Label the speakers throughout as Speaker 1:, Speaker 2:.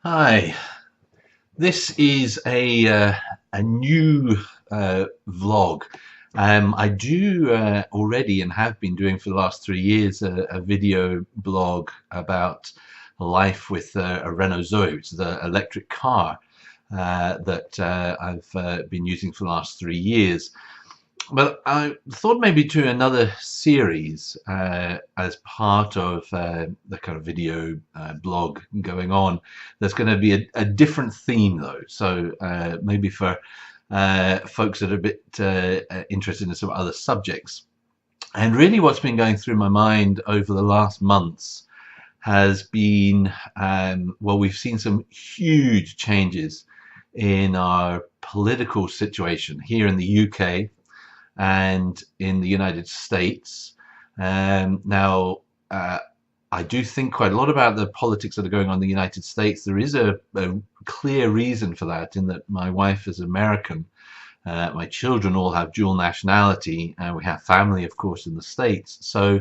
Speaker 1: Hi, this is a new vlog. I do already and have been doing for the last 3 years a video blog about life with a Renault Zoe, which is an electric car that I've been using for the last 3 years. But I thought maybe do another series as part of the kind of video blog going on. There's going to be a different theme though. So maybe for folks that are a bit interested in some other subjects. And really what's been going through my mind over the last months has been, well, we've seen some huge changes in our political situation here in the UK and in the United States. Now, I do think quite a lot about the politics that are going on in the United States. There is a clear reason for that, in that my wife is American. My children all have dual nationality, and we have family, of course, in the States. So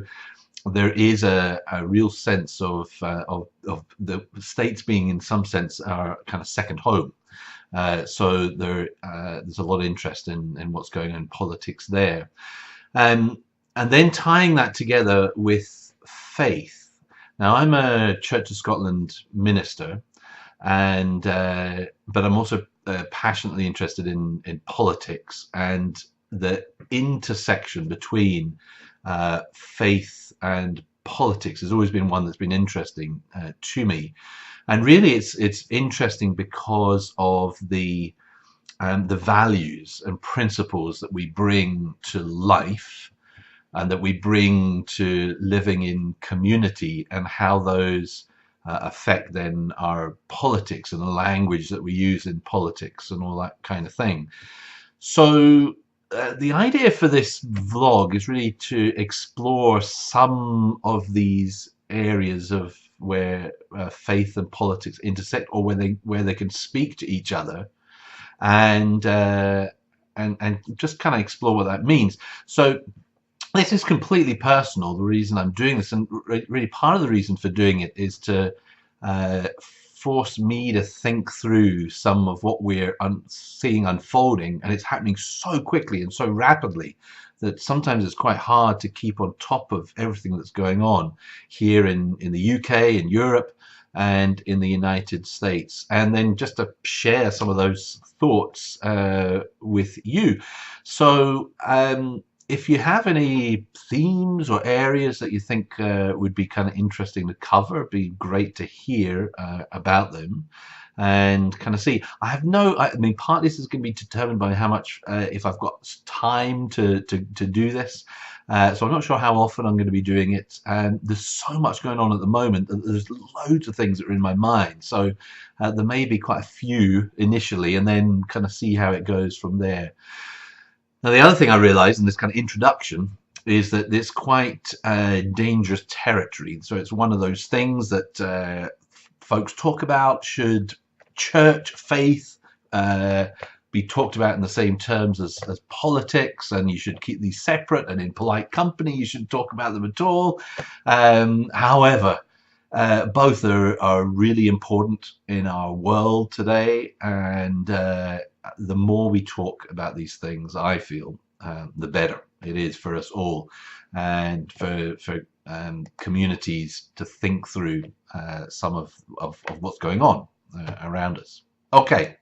Speaker 1: there is a real sense of the States being, in some sense, our kind of second home. So there's a lot of interest in what's going on in politics there. And then tying that together with faith. Now, I'm a Church of Scotland minister, and but I'm also passionately interested in politics, and the intersection between faith and politics has always been one that's been interesting to me. And really, it's interesting because of the values and principles that we bring to life and that we bring to living in community, and how those affect then our politics and the language that we use in politics and all that kind of thing. So the idea for this vlog is really to explore some of these areas of where faith and politics intersect, or where they can speak to each other, and just kind of explore what that means. So this is completely personal, the reason I'm doing this, and really part of the reason for doing it is to force me to think through some of what we're seeing unfolding, and it's happening so quickly and so rapidly that sometimes it's quite hard to keep on top of everything that's going on here in the UK, in Europe, and in the United States, and then just to share some of those thoughts with you. So if you have any themes or areas that you think would be kind of interesting to cover, it'd be great to hear about them and kind of see. I mean, part of this is going to be determined by how much, if I've got time to do this. So I'm not sure how often I'm going to be doing it. And there's so much going on at the moment. There's loads of things that are in my mind. So there may be quite a few initially, and then kind of see how it goes from there. Now, the other thing I realized in this kind of introduction is that it's quite dangerous territory. So it's one of those things that folks talk about. Should church faith be talked about in the same terms as politics, and you should keep these separate, and in polite company you should talk about them at all. However, both are really important in our world today, and the more we talk about these things, I feel, the better it is for us all, and for communities to think through some of what's going on around us. Okay,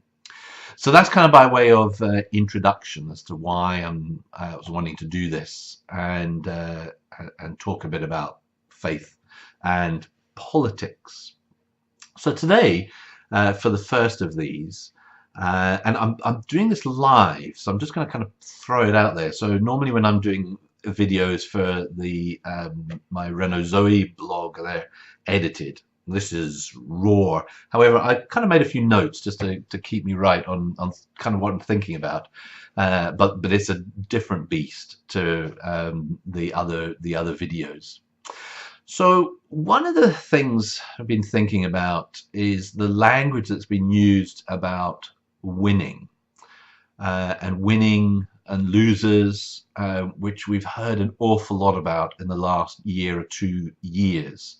Speaker 1: so that's kind of by way of introduction as to why I was wanting to do this, and talk a bit about faith and politics. So today, for the first of these, and I'm doing this live, so I'm just going to kind of throw it out there. So normally when I'm doing videos for the my Renault Zoe blog, they're edited. This is raw. However, I kind of made a few notes just to keep me right on kind of what I'm thinking about. But it's a different beast to the other videos. So one of the things I've been thinking about is the language that's been used about winning, and winning and losers, which we've heard an awful lot about in the last year or 2 years.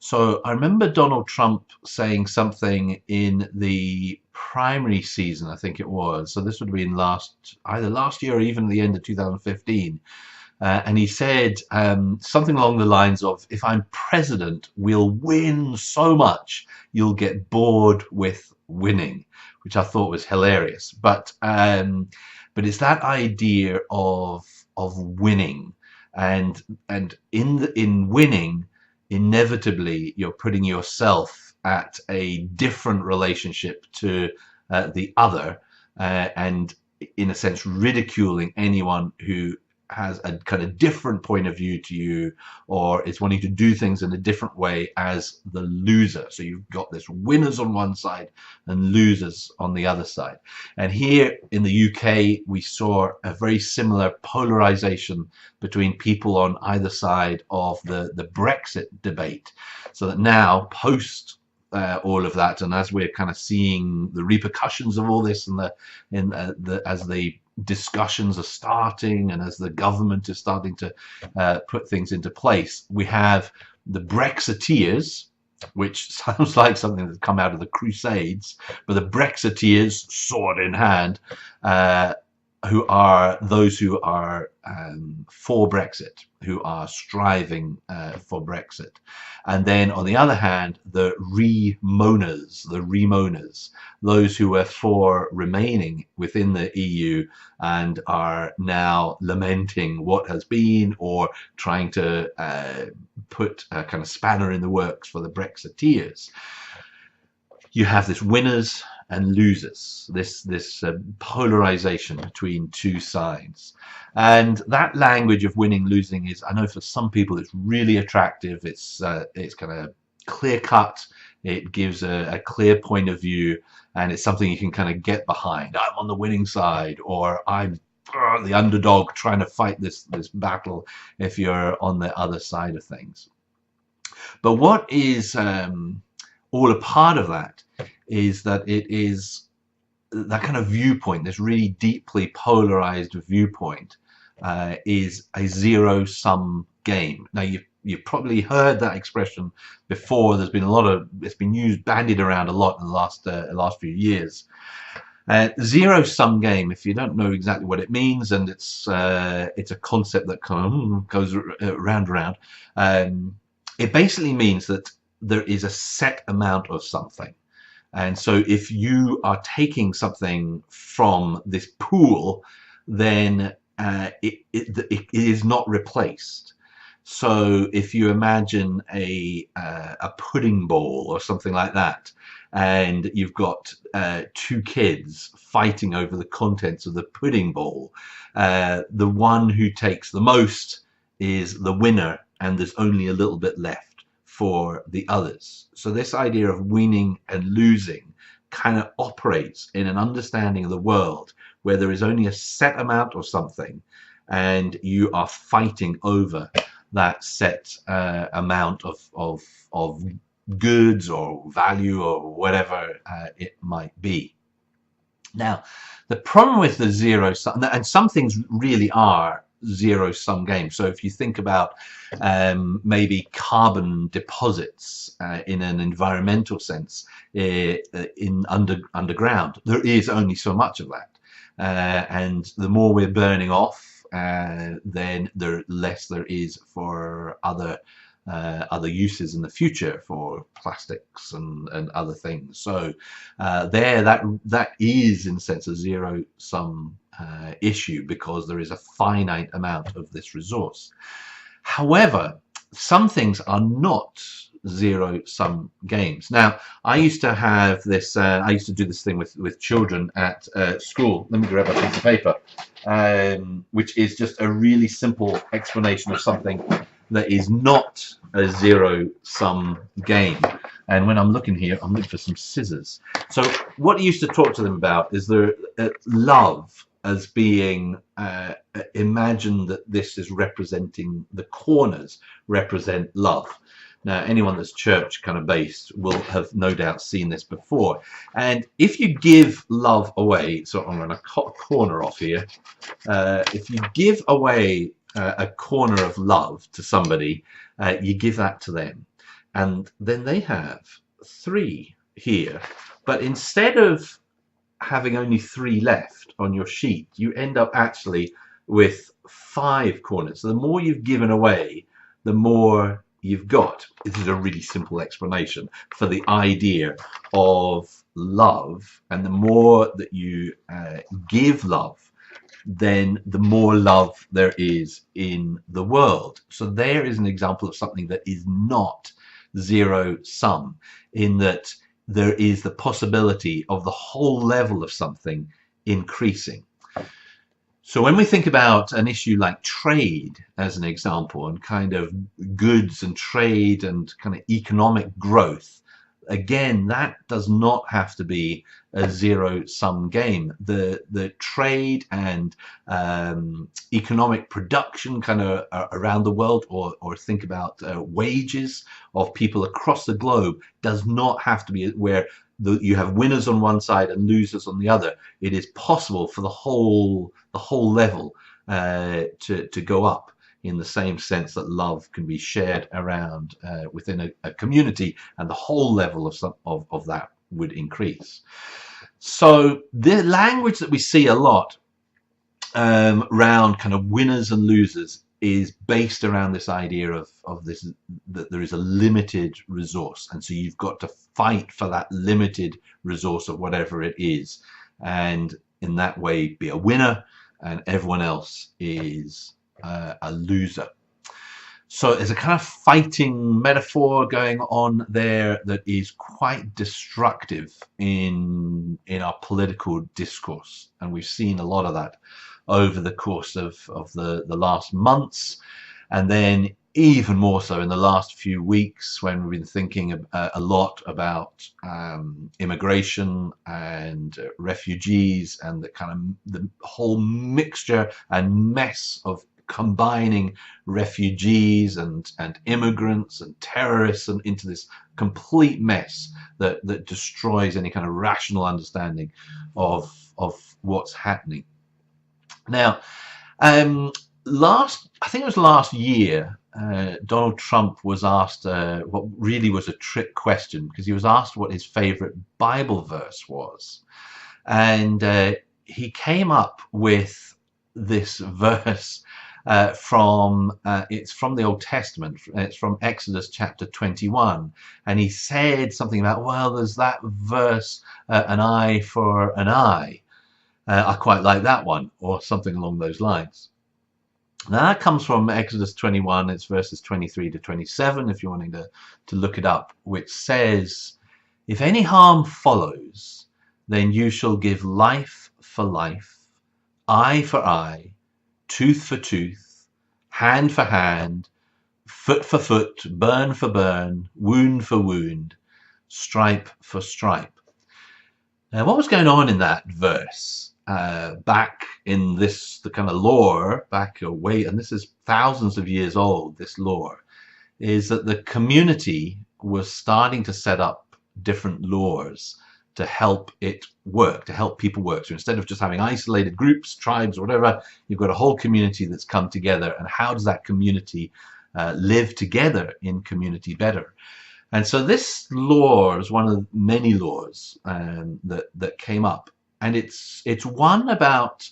Speaker 1: So I remember Donald Trump saying something in the primary season, I think it was. So this would have been either last year or even the end of 2015. And he said something along the lines of, if I'm president, we'll win so much you'll get bored with winning, which I thought was hilarious. But it's that idea of winning, and in winning, inevitably you're putting yourself at a different relationship to the other, and in a sense ridiculing anyone who has a kind of different point of view to you, or is wanting to do things in a different way as the loser. So you've got this winners on one side and losers on the other side. And here in the UK, we saw a very similar polarization between people on either side of the Brexit debate. So that now, post all of that, and as we're kind of seeing the repercussions of all this, and as the discussions are starting, and as the government is starting to put things into place, we have the Brexiteers, which sounds like something that's come out of the Crusades, but the Brexiteers, sword in hand, who are those who are for Brexit, who are striving for Brexit. And then on the other hand, the remoaners, those who were for remaining within the EU and are now lamenting what has been, or trying to put a kind of spanner in the works for the Brexiteers. You have this winners and losers, this polarization between two sides. And that language of winning, losing is, I know for some people it's really attractive. It's kind of clear cut. It gives a clear point of view, and it's something you can kind of get behind. I'm on the winning side, or I'm the underdog trying to fight this battle if you're on the other side of things. But what is all a part of that is that it is that kind of viewpoint, this really deeply polarized viewpoint, is a zero-sum game. Now you've probably heard that expression before. There's been it's been used, bandied around a lot in the last few years. Zero-sum game, if you don't know exactly what it means, and it's a concept that kind of goes round. It basically means that there is a set amount of something. And so if you are taking something from this pool, then it is not replaced. So if you imagine a pudding bowl or something like that, and you've got two kids fighting over the contents of the pudding bowl, the one who takes the most is the winner, and there's only a little bit left for the others. So this idea of winning and losing kind of operates in an understanding of the world where there is only a set amount of something, and you are fighting over that set amount of goods or value or whatever it might be. Now, the problem with the zero sum, and some things really are zero-sum game. So if you think about maybe carbon deposits in an environmental sense in underground, there is only so much of that, and the more we're burning off, then the less there is for other uses in the future, for plastics and other things. So that is in a sense a zero-sum issue, because there is a finite amount of this resource. However, some things are not zero-sum games. Now, I used to have this, I used to do this thing with children at school. Let me grab a piece of paper, which is just a really simple explanation of something that is not a zero-sum game. And when I'm looking here, I'm looking for some scissors. So what I used to talk to them about is love as being, imagine that this is representing, the corners represent love. Now, anyone that's church kind of based will have no doubt seen this before. And if you give love away, so I'm going to cut a corner off here. If you give away a corner of love to somebody, you give that to them. and then they have 3 here. But instead of having only 3 left on your sheet, you end up actually with 5 corners. So the more you've given away, the more you've got. This is a really simple explanation for the idea of love, and the more that you give love, then the more love there is in the world. So there is an example of something that is not zero sum, in that there is the possibility of the whole level of something increasing. So when we think about an issue like trade as an example, and kind of goods and trade and kind of economic growth, again, that does not have to be a zero-sum game. The trade and economic production kind of around the world, or think about wages of people across the globe, does not have to be where you have winners on one side and losers on the other. It is possible for the whole level to go up, in the same sense that love can be shared around within a community, and the whole level of that would increase. So the language that we see a lot around kind of winners and losers is based around this idea of this, that there is a limited resource, and so you've got to fight for that limited resource of whatever it is, and in that way be a winner, and everyone else is a loser. So there's a kind of fighting metaphor going on there that is quite destructive in our political discourse, and we've seen a lot of that over the course of the last months, and then even more so in the last few weeks, when we've been thinking a lot about immigration and refugees, and the kind of the whole mixture and mess of combining refugees and immigrants and terrorists and into this complete mess that destroys any kind of rational understanding of what's happening. Now, I think it was last year, Donald Trump was asked what really was a trick question, because he was asked what his favorite Bible verse was, and he came up with this verse it's from the Old Testament. It's from Exodus chapter 21, and he said something about, well, there's that verse, an eye for an eye. I quite like that one, or something along those lines. Now that comes from Exodus 21, it's verses 23 to 27, if you're wanting to look it up, which says, if any harm follows, then you shall give life for life, eye for eye, tooth for tooth, hand for hand, foot for foot, burn for burn, wound for wound, stripe for stripe. Now what was going on in that verse? Back in the kind of lore, back away, and this is thousands of years old, this lore, is that the community was starting to set up different laws to help it work, to help people work. So instead of just having isolated groups, tribes, or whatever, you've got a whole community that's come together, and how does that community live together in community better? And so this law is one of many laws that came up. And it's one about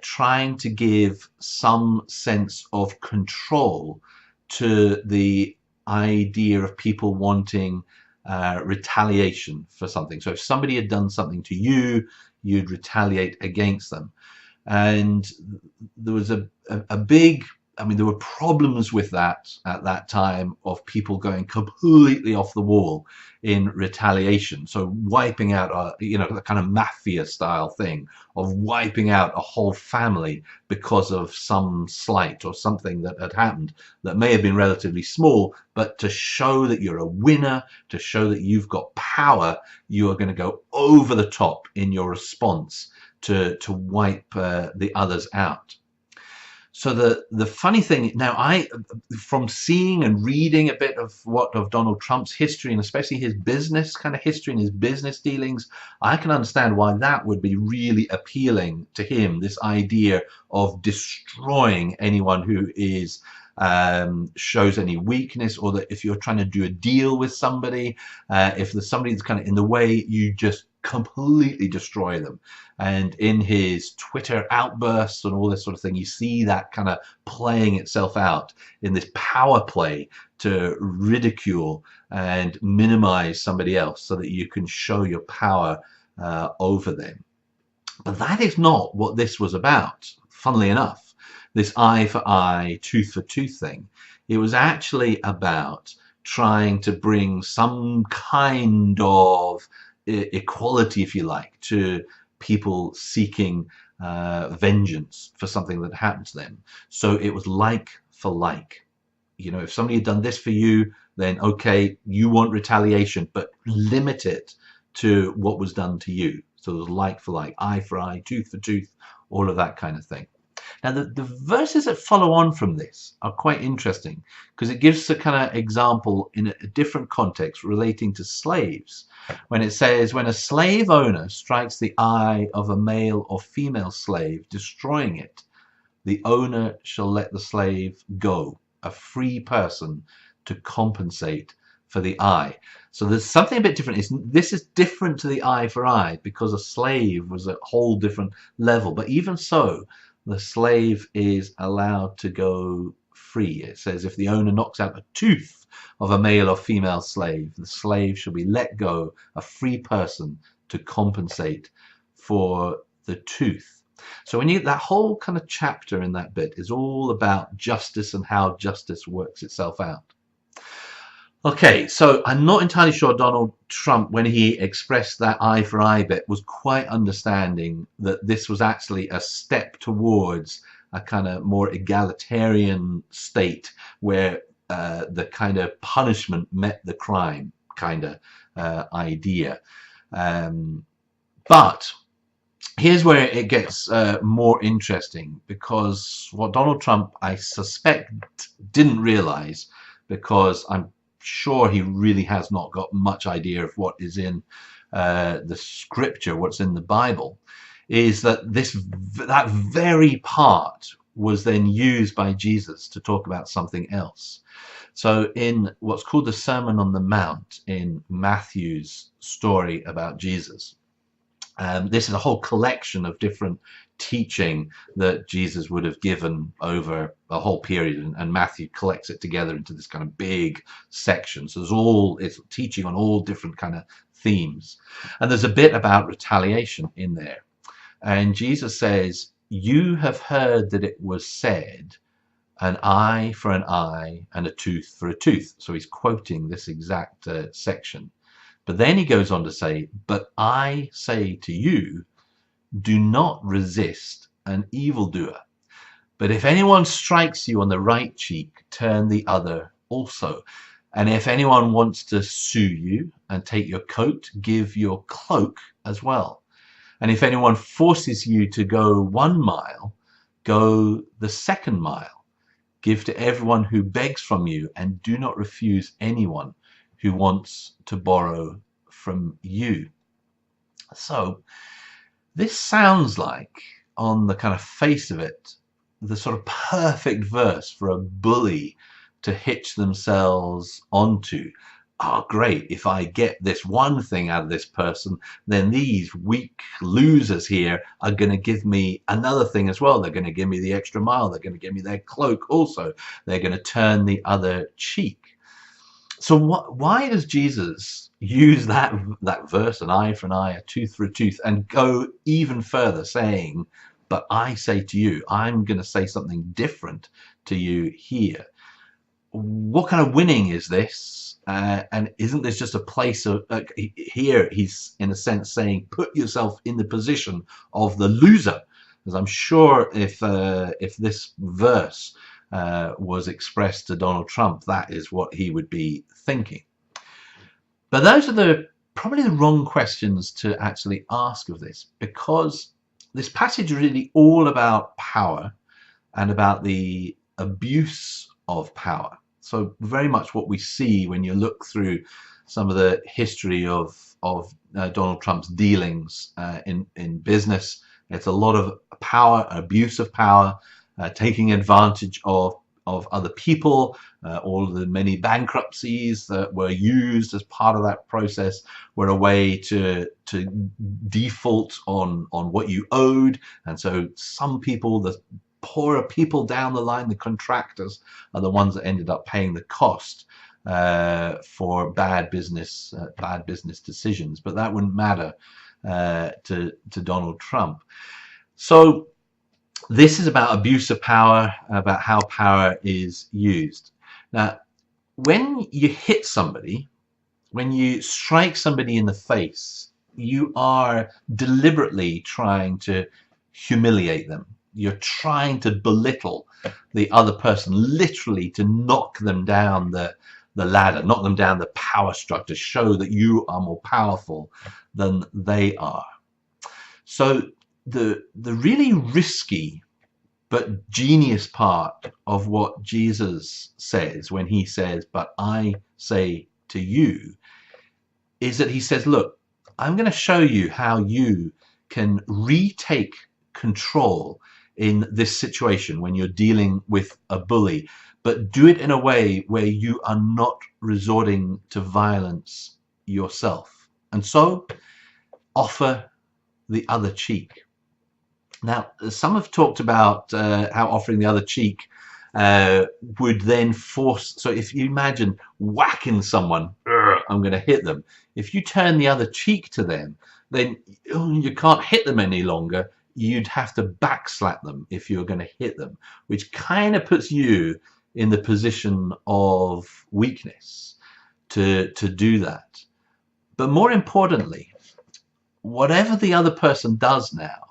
Speaker 1: trying to give some sense of control to the idea of people wanting retaliation for something. So if somebody had done something to you, you'd retaliate against them. And there was a big, I mean, there were problems with that at that time, of people going completely off the wall in retaliation. So wiping out, the kind of mafia style thing of wiping out a whole family because of some slight or something that had happened that may have been relatively small, but to show that you're a winner, to show that you've got power, you are going to go over the top in your response to wipe the others out. So the funny thing now, from seeing and reading a bit of Donald Trump's history, and especially his business kind of history and his business dealings, I can understand why that would be really appealing to him, this idea of destroying anyone who is shows any weakness, or that if you're trying to do a deal with somebody, if there's somebody that's kind of in the way, you just completely destroy them. And in his Twitter outbursts and all this sort of thing, you see that kind of playing itself out in this power play to ridicule and minimize somebody else so that you can show your power over them. But that is not what this was about, funnily enough. This eye for eye, tooth for tooth thing. It was actually about trying to bring some kind of equality, if you like, to people seeking vengeance for something that happened to them. So it was like for like. You know, if somebody had done this for you, then okay, you want retaliation, but limit it to what was done to you. So it was like for like, eye for eye, tooth for tooth, all of that kind of thing. Now, the verses that follow on from this are quite interesting because it gives a kind of example in a different context relating to slaves. When it says, when a slave owner strikes the eye of a male or female slave, destroying it, the owner shall let the slave go, a free person, to compensate for the eye. So there's something a bit different. This is different to the eye for eye because a slave was a whole different level. But even so, the slave is allowed to go free. It says if the owner knocks out a tooth of a male or female slave, the slave shall be let go, a free person, to compensate for the tooth. So when you, that whole kind of chapter in that bit is all about justice and how justice works itself out. Okay, so I'm not entirely sure Donald Trump, when he expressed that eye for eye bit, was quite understanding that this was actually a step towards a kind of more egalitarian state where the kind of punishment met the crime kind of idea. But here's where it gets more interesting, because what Donald Trump, I suspect, didn't realize, because I'm sure he really has not got much idea of what is in the scripture, what's in the Bible, is that that very part was then used by Jesus to talk about something else. So in what's called the Sermon on the Mount in Matthew's story about Jesus, this is a whole collection of different teaching that Jesus would have given over a whole period, and Matthew collects it together into this kind of big section. So it's teaching on all different kind of themes, and there's a bit about retaliation in there. And Jesus says, you have heard that it was said, an eye for an eye and a tooth for a tooth. So he's quoting this exact section. But then he goes on to say, but I say to you, do not resist an evildoer. But if anyone strikes you on the right cheek, turn the other also. And if anyone wants to sue you and take your coat, give your cloak as well. And if anyone forces you to go 1 mile, go the 2nd mile. Give to everyone who begs from you, and do not refuse anyone who wants to borrow from you. So this sounds like, on the kind of face of it, the sort of perfect verse for a bully to hitch themselves onto. Oh, great, if I get this one thing out of this person, then these weak losers here are going to give me another thing as well. They're going to give me the extra mile. They're going to give me their cloak also. They're going to turn the other cheek. So why does Jesus use that verse, an eye for an eye, a tooth for a tooth, and go even further, saying, but I say to you, I'm going to say something different to you here? What kind of winning is this? And isn't this just a place of, here he's in a sense saying, put yourself in the position of the loser? Because I'm sure if this verse was expressed to Donald Trump, that is what he would be thinking. But those are probably the wrong questions to actually ask of this, because this passage is really all about power and about the abuse of power. So very much what we see when you look through some of the history of Donald Trump's dealings in business. It's a lot of power, abuse of power, taking advantage of of other people, all of the many bankruptcies that were used as part of that process were a way to default on what you owed. And so some people, the poorer people down the line, the contractors, are the ones that ended up paying the cost for bad business decisions. But that wouldn't matter to Donald Trump. So this is about abuse of power, about how power is used. Now, when you hit somebody, when you strike somebody in the face, you are deliberately trying to humiliate them. You're trying to belittle the other person, literally to knock them down the ladder, knock them down the power structure, show that you are more powerful than they are. So the really risky but genius part of what Jesus says when he says, "But I say to you," is that he says, look, I'm going to show you how you can retake control in this situation when you're dealing with a bully, but do it in a way where you are not resorting to violence yourself. And so offer the other cheek. Now, some have talked about how offering the other cheek would then force, so if you imagine whacking someone, I'm going to hit them. If you turn the other cheek to them, then you can't hit them any longer. You'd have to backslap them if you're going to hit them, which kind of puts you in the position of weakness to do that. But more importantly, whatever the other person does now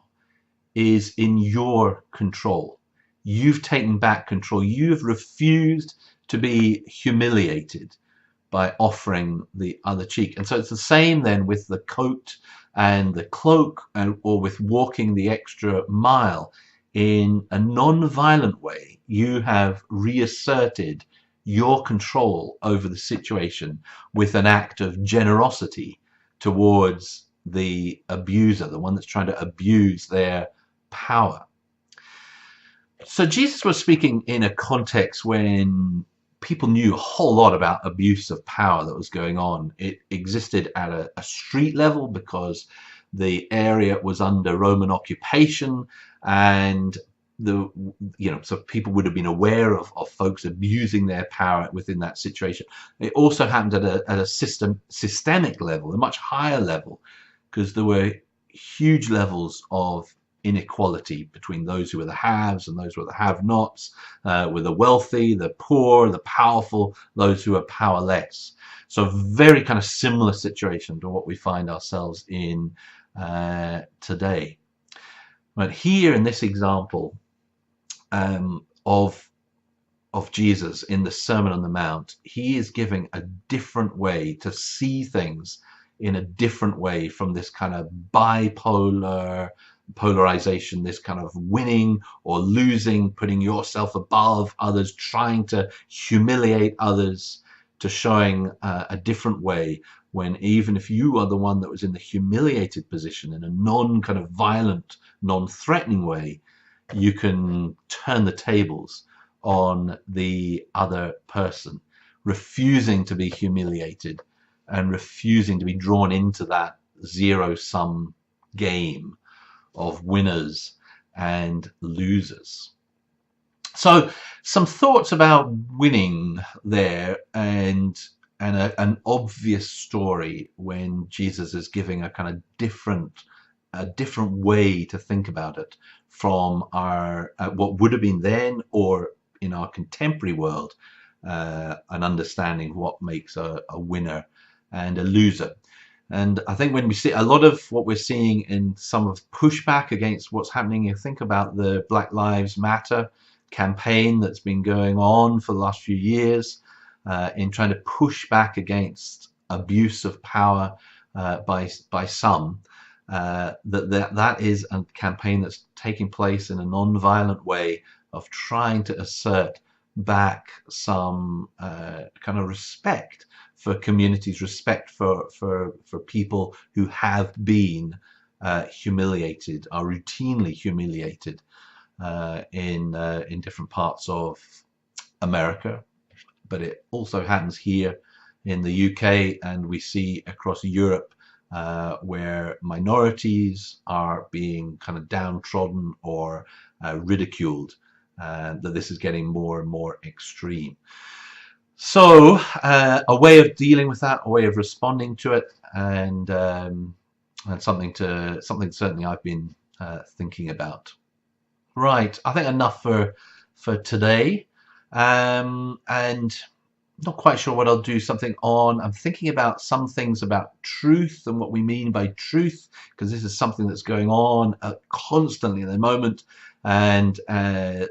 Speaker 1: is in your control. You've taken back control. You've refused to be humiliated by offering the other cheek. And so it's the same then with the coat and the cloak, or with walking the extra mile. In a non-violent way, you have reasserted your control over the situation with an act of generosity towards the abuser, the one that's trying to abuse their power. So Jesus was speaking in a context when people knew a whole lot about abuse of power that was going on. It existed at a street level because the area was under Roman occupation, and so people would have been aware of folks abusing their power within that situation. It also happened at a systemic level, a much higher level, because there were huge levels of inequality between those who were the haves and those who were the have-nots, with the wealthy, the poor, the powerful, those who are powerless. So very kind of similar situation to what we find ourselves in today. But here in this example of Jesus in the Sermon on the Mount, he is giving a different way to see things, in a different way from this kind of bipolar polarization, this kind of winning or losing, putting yourself above others, trying to humiliate others, to showing a different way, when even if you are the one that was in the humiliated position, in a non kind of violent, non-threatening way, you can turn the tables on the other person, refusing to be humiliated and refusing to be drawn into that zero-sum game of winners and losers. So some thoughts about winning there, and an obvious story when Jesus is giving a kind of different way to think about it from our what would have been then, or in our contemporary world, an understanding of what makes a winner and a loser. And I think when we see a lot of what we're seeing in some of pushback against what's happening, you think about the Black Lives Matter campaign that's been going on for the last few years, in trying to push back against abuse of power by some, that is a campaign that's taking place in a non-violent way of trying to assert back some kind of respect for communities, respect for people who have been humiliated, are routinely humiliated in different parts of America, but it also happens here in the UK, and we see across Europe where minorities are being kind of downtrodden or ridiculed, that this is getting more and more extreme. So a way of dealing with that, a way of responding to it, and something certainly I've been thinking about. Right, I think enough for today, and not quite sure what I'll do something on. I'm thinking about some things about truth and what we mean by truth, because this is something that's going on constantly at the moment, and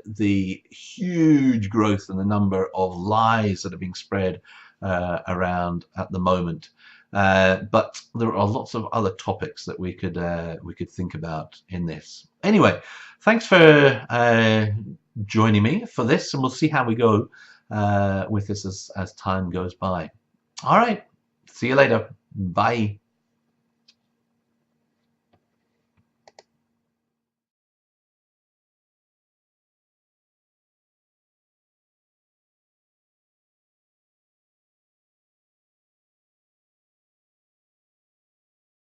Speaker 1: the huge growth in the number of lies that are being spread around at the moment. But there are lots of other topics that we could think about in this. Anyway, thanks for joining me for this, and we'll see how we go with this as time goes by. All right, see you later. Bye.